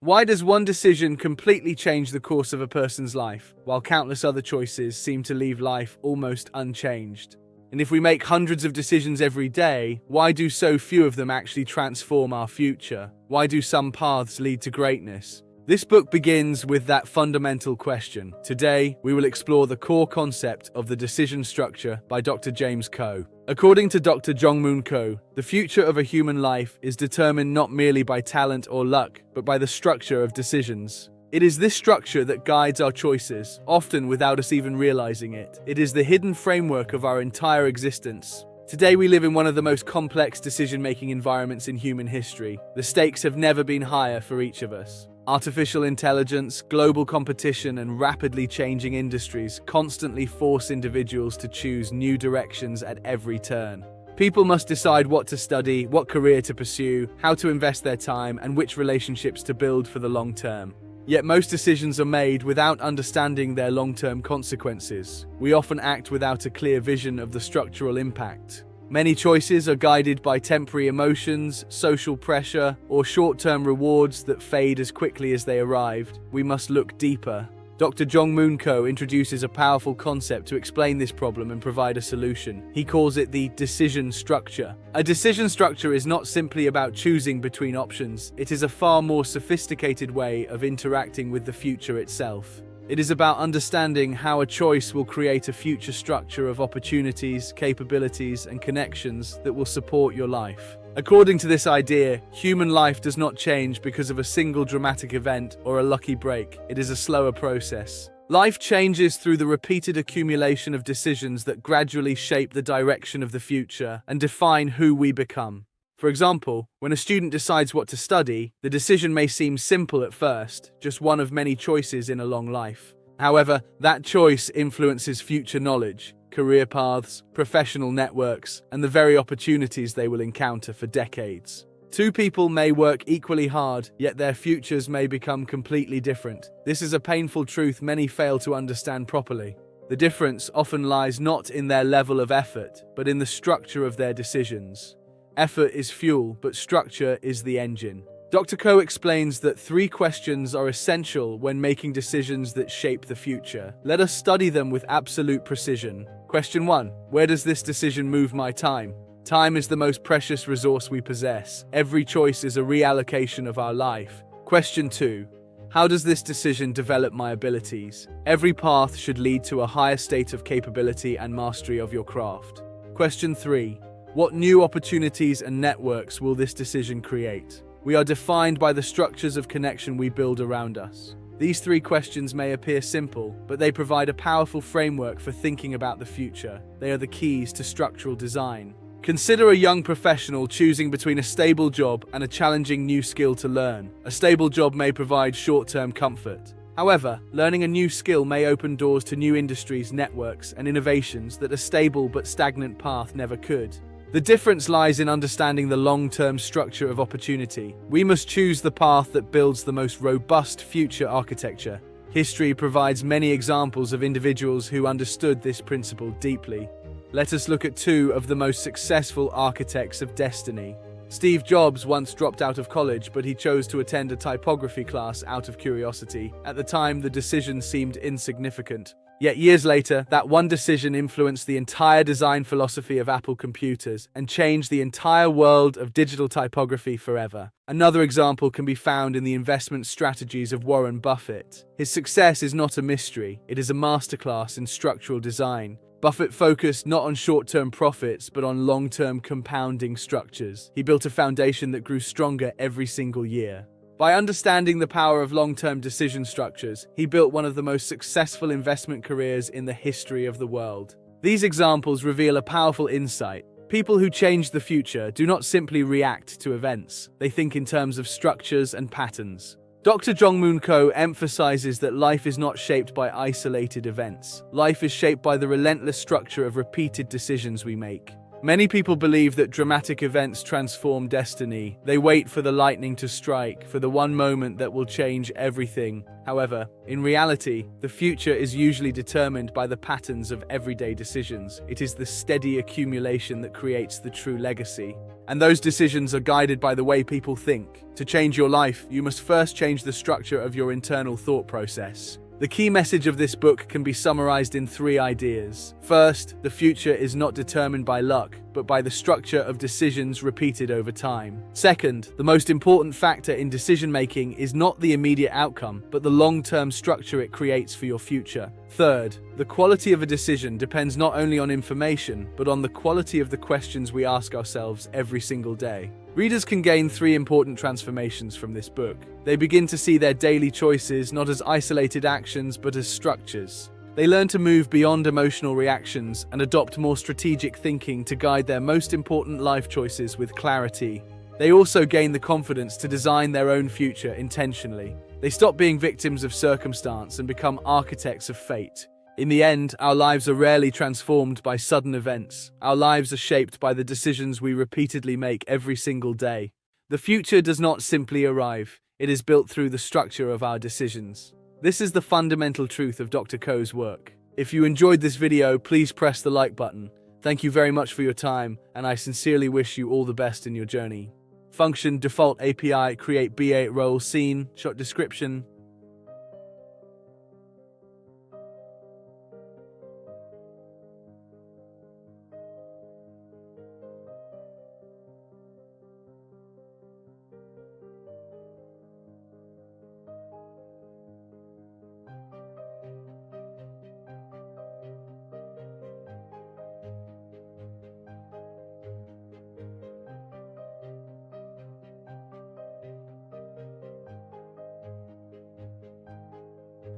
Why does one decision completely change the course of a person's life, while countless other choices seem to leave life almost unchanged? And if we make hundreds of decisions every day, why do so few of them actually transform our future? Why do some paths lead to greatness? This book begins with that fundamental question. Today, we will explore the core concept of the decision structure by Dr. James Ko. According to Dr. Jongmoon Ko, the future of a human life is determined not merely by talent or luck, but by the structure of decisions. It is this structure that guides our choices, often without us even realizing it. It is the hidden framework of our entire existence. Today we live in one of the most complex decision-making environments in human history. The stakes have never been higher for each of us. Artificial intelligence, global competition, and rapidly changing industries constantly force individuals to choose new directions at every turn. People must decide what to study, what career to pursue, how to invest their time, and which relationships to build for the long term. Yet most decisions are made without understanding their long-term consequences. We often act without a clear vision of the structural impact. Many choices are guided by temporary emotions, social pressure, or short-term rewards that fade as quickly as they arrived. We must look deeper. Dr. Jongmoon Ko introduces a powerful concept to explain this problem and provide a solution. He calls it the decision structure. A decision structure is not simply about choosing between options. It is a far more sophisticated way of interacting with the future itself. It is about understanding how a choice will create a future structure of opportunities, capabilities, and connections that will support your life. According to this idea, human life does not change because of a single dramatic event or a lucky break. It is a slower process. Life changes through the repeated accumulation of decisions that gradually shape the direction of the future and define who we become. For example, when a student decides what to study, the decision may seem simple at first, just one of many choices in a long life. However, that choice influences future knowledge, career paths, professional networks, and the very opportunities they will encounter for decades. Two people may work equally hard, yet their futures may become completely different. This is a painful truth many fail to understand properly. The difference often lies not in their level of effort, but in the structure of their decisions. Effort is fuel, but structure is the engine. Dr. Ko explains that 3 questions are essential when making decisions that shape the future. Let us study them with absolute precision. Question 1. Where does this decision move my time? Time is the most precious resource we possess. Every choice is a reallocation of our life. Question 2. How does this decision develop my abilities? Every path should lead to a higher state of capability and mastery of your craft. Question 3. What new opportunities and networks will this decision create? We are defined by the structures of connection we build around us. These 3 questions may appear simple, but they provide a powerful framework for thinking about the future. They are the keys to structural design. Consider a young professional choosing between a stable job and a challenging new skill to learn. A stable job may provide short-term comfort. However, learning a new skill may open doors to new industries, networks, and innovations that a stable but stagnant path never could. The difference lies in understanding the long-term structure of opportunity. We must choose the path that builds the most robust future architecture. History provides many examples of individuals who understood this principle deeply. Let us look at 2 of the most successful architects of destiny. Steve Jobs once dropped out of college, but he chose to attend a typography class out of curiosity. At the time, the decision seemed insignificant. Yet years later, that one decision influenced the entire design philosophy of Apple computers and changed the entire world of digital typography forever. Another example can be found in the investment strategies of Warren Buffett. His success is not a mystery, it is a masterclass in structural design. Buffett focused not on short-term profits, but on long-term compounding structures. He built a foundation that grew stronger every single year. By understanding the power of long-term decision structures, he built one of the most successful investment careers in the history of the world. These examples reveal a powerful insight. People who change the future do not simply react to events. They think in terms of structures and patterns. Dr. Jongmoon Ko emphasizes that life is not shaped by isolated events. Life is shaped by the relentless structure of repeated decisions we make. Many people believe that dramatic events transform destiny. They wait for the lightning to strike, for the one moment that will change everything. However, in reality, the future is usually determined by the patterns of everyday decisions. It is the steady accumulation that creates the true legacy. And those decisions are guided by the way people think. To change your life, you must first change the structure of your internal thought process. The key message of this book can be summarized in 3 ideas. First, the future is not determined by luck, but by the structure of decisions repeated over time. Second, the most important factor in decision-making is not the immediate outcome, but the long-term structure it creates for your future. Third, the quality of a decision depends not only on information, but on the quality of the questions we ask ourselves every single day. Readers can gain 3 important transformations from this book. They begin to see their daily choices not as isolated actions, but as structures. They learn to move beyond emotional reactions and adopt more strategic thinking to guide their most important life choices with clarity. They also gain the confidence to design their own future intentionally. They stop being victims of circumstance and become architects of fate. In the end, our lives are rarely transformed by sudden events. Our lives are shaped by the decisions we repeatedly make every single day. The future does not simply arrive. It is built through the structure of our decisions. This is the fundamental truth of Dr. Koh's work. If you enjoyed this video, please press the like button. Thank you very much for your time, and I sincerely wish you all the best in your journey. Function, default API, create B8 role, scene, shot description.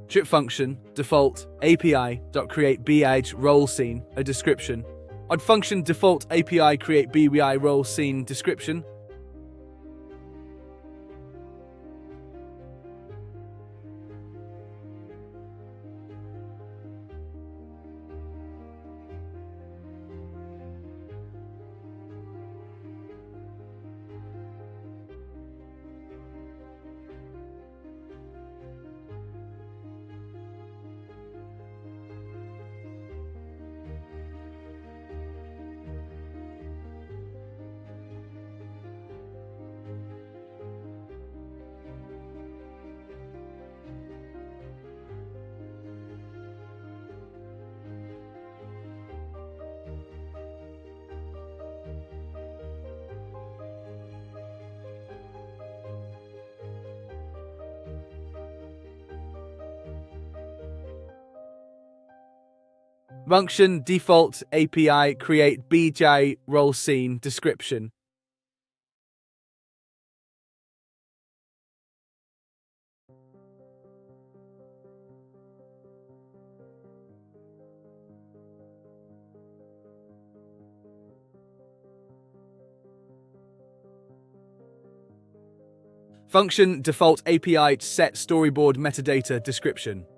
Trip function, default, API.create BH role scene, a description. Odd function, default API create BI role scene description. Function, default API create BJ role scene description. Function, default API set storyboard metadata description.